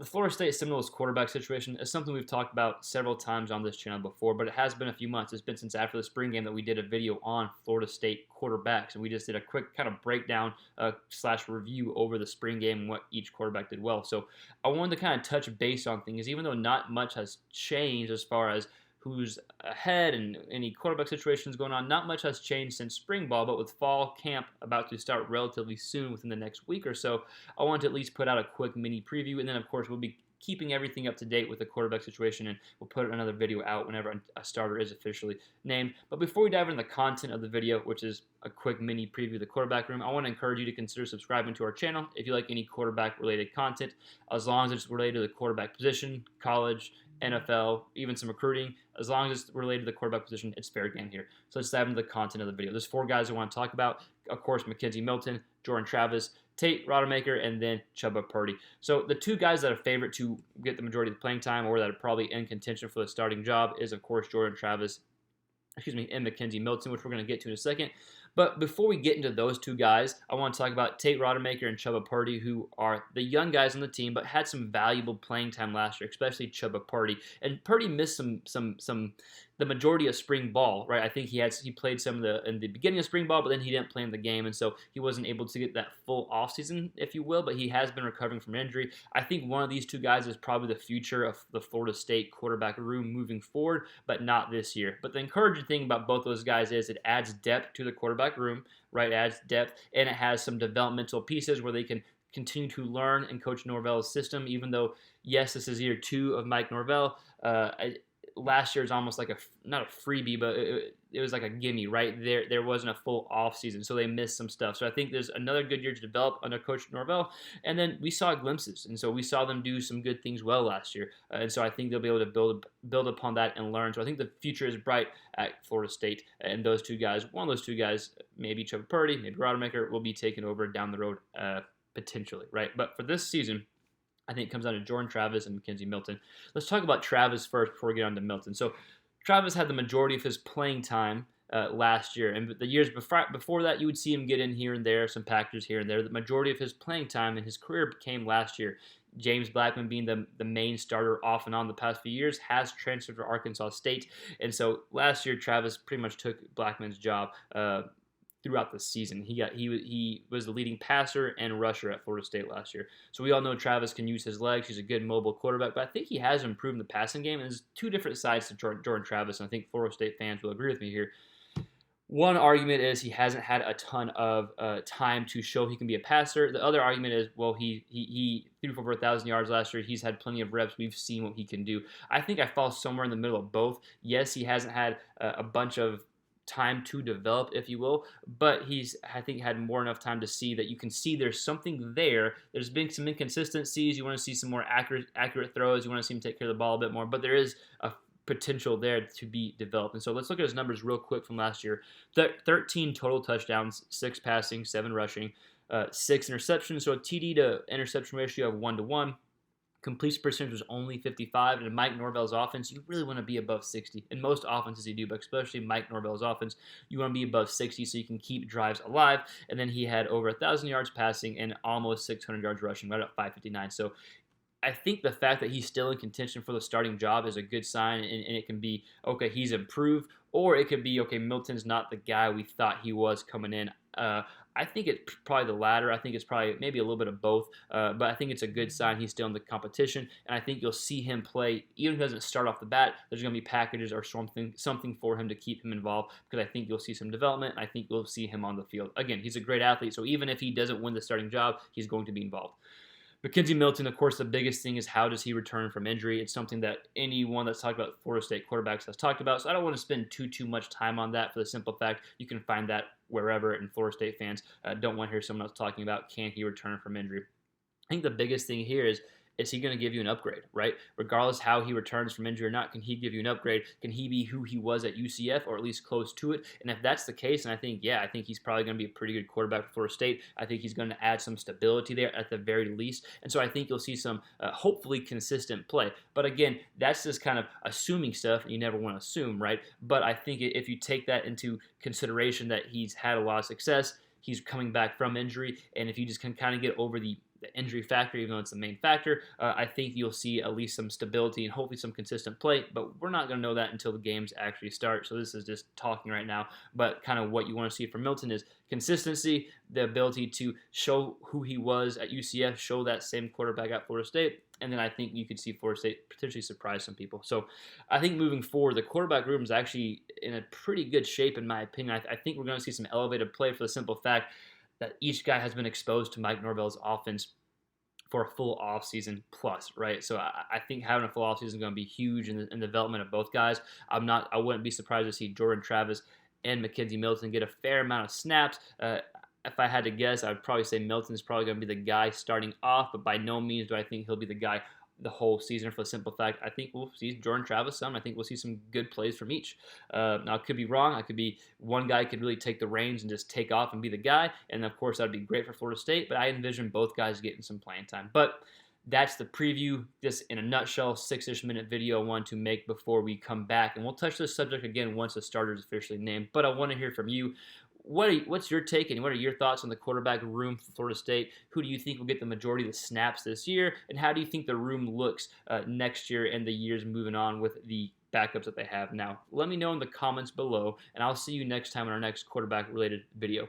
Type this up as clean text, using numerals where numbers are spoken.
The Florida State Seminoles quarterback situation is something we've talked about several times on this channel before, but it has been a few months. It's been since after the spring game that we did a video on Florida State quarterbacks, and we just did a quick kind of breakdown slash review over the spring game and what each quarterback did well. So I wanted to kind of touch base on things, even though not much has changed as far as who's ahead and any quarterback situations going on. Not much has changed since spring ball, but with fall camp about to start relatively soon within the next week or so, I wanted to at least put out a quick mini preview, and then of course we'll be keeping everything up to date with the quarterback situation, and we'll put another video out whenever a starter is officially named. But before we dive into the content of the video, which is a quick mini preview of the quarterback room, I want to encourage you to consider subscribing to our channel if you like any quarterback related content, as long as it's related to the quarterback position, college, NFL, even some recruiting. As long as it's related to the quarterback position, it's fair game here. So let's dive into the content of the video. There's 4 guys I want to talk about. Of course, Mckenzie Milton, Jordan Travis, Tate, Rodemaker, and then Chubba Purdy. So the 2 guys that are favorite to get the majority of the playing time, or that are probably in contention for the starting job, is of course Jordan Travis, and Mckenzie Milton, which we're going to get to in a second. But before we get into those 2 guys, I want to talk about Tate Rodemaker and Chubba Purdy, who are the young guys on the team, but had some valuable playing time last year, especially Chubba Purdy. And Purdy missed the majority of spring ball, right? I think he played some in the beginning of spring ball, but then he didn't play in the game, and so he wasn't able to get that full offseason, if you will. But he has been recovering from injury. I think one of these 2 guys is probably the future of the Florida State quarterback room moving forward, but not this year. But the encouraging thing about both those guys is it adds depth to the quarterback room, right? It adds depth, and it has some developmental pieces where they can continue to learn and Coach Norvell's system, even though, yes, this is year 2 of Mike Norvell. Last year is almost like not a freebie, but it was like a gimme, right? There wasn't a full off season, so they missed some stuff. So I think there's another good year to develop under Coach Norvell, and then we saw glimpses, and so we saw them do some good things well last year, and so I think they'll be able to build upon that and learn. So I think the future is bright at Florida State, and those 2 guys, one of those 2 guys, maybe Chubba Purdy, maybe Rodemaker, will be taken over down the road potentially, right? But for this season, I think it comes down to Jordan Travis and Mckenzie Milton. Let's talk about Travis first before we get on to Milton. So Travis had the majority of his playing time last year, and the years before that, you would see him get in here and there, some packages here and there. The majority of his playing time in his career came last year. James Blackman being the main starter off and on the past few years, has transferred to Arkansas State, and so last year Travis pretty much took Blackman's job throughout the season. He was the leading passer and rusher at Florida State last year. So we all know Travis can use his legs. He's a good mobile quarterback, but I think he has improved in the passing game. And there's 2 different sides to Jordan Travis, and I think Florida State fans will agree with me here. One argument is he hasn't had a ton of time to show he can be a passer. The other argument is, well, he threw for over 1,000 yards last year. He's had plenty of reps. We've seen what he can do. I think I fall somewhere in the middle of both. Yes, he hasn't had a bunch of time to develop, if you will, but I think had more enough time to see that you can see there's something there. There's been some inconsistencies. You want to see some more accurate throws. You want to see him take care of the ball a bit more, but there is a potential there to be developed. And so let's look at his numbers real quick from last year. 13 total touchdowns, 6 passing, 7 rushing, 6 interceptions, so a TD to interception ratio of 1-to-1. Completion percentage was only 55, and in Mike Norvell's offense, you really want to be above 60. In most offenses you do, but especially Mike Norvell's offense, you want to be above 60 so you can keep drives alive. And then he had over 1,000 yards passing and almost 600 yards rushing, right at 559. So I think the fact that he's still in contention for the starting job is a good sign, and it can be, okay, he's improved, or it could be, okay, Milton's not the guy we thought he was coming in. I think it's probably the latter. I think it's probably maybe a little bit of both, but I think it's a good sign he's still in the competition, and I think you'll see him play. Even if he doesn't start off the bat, there's going to be packages or something for him to keep him involved, because I think you'll see some development. I think you'll see him on the field. Again, he's a great athlete, so even if he doesn't win the starting job, he's going to be involved. Mckenzie Milton, of course, the biggest thing is how does he return from injury? It's something that anyone that's talked about Florida State quarterbacks has talked about, so I don't want to spend too much time on that, for the simple fact you can find that wherever, and Florida State fans don't want to hear someone else talking about can he return from injury. I think the biggest thing here is he going to give you an upgrade, right? Regardless how he returns from injury or not, can he give you an upgrade? Can he be who he was at UCF, or at least close to it? And if that's the case, and I think he's probably going to be a pretty good quarterback for Florida State. I think he's going to add some stability there at the very least. And so I think you'll see some hopefully consistent play. But again, that's just kind of assuming stuff, and you never want to assume, right? But I think if you take that into consideration, that he's had a lot of success, he's coming back from injury, and if you just can kind of get over the the injury factor, even though it's the main factor. I think you'll see at least some stability and hopefully some consistent play, but we're not going to know that until the games actually start. So this is just talking right now, but kind of what you want to see from Milton is consistency, the ability to show who he was at UCF, show that same quarterback at Florida State, and then I think you could see Florida State potentially surprise some people. So I think moving forward, the quarterback room is actually in a pretty good shape, in my opinion. I think we're going to see some elevated play for the simple fact that each guy has been exposed to Mike Norvell's offense for a full offseason plus, right? So I think having a full offseason is going to be huge in the development of both guys. I wouldn't be surprised to see Jordan Travis and Mckenzie Milton get a fair amount of snaps. If I had to guess, I'd probably say Milton's probably going to be the guy starting off, but by no means do I think he'll be the guy the whole season for the simple fact I think we'll see Jordan Travis some. I think we'll see some good plays from each. Now, I could be wrong. I could be one guy could really take the reins and just take off and be the guy, and of course, that'd be great for Florida State, but I envision both guys getting some playing time. But that's the preview, just in a nutshell, 6-ish minute video I want to make before we come back, and we'll touch this subject again once the starter is officially named, but I want to hear from you. What's your take and what are your thoughts on the quarterback room for Florida State? Who do you think will get the majority of the snaps this year? And how do you think the room looks next year and the years moving on with the backups that they have now? Let me know in the comments below, and I'll see you next time in our next quarterback-related video.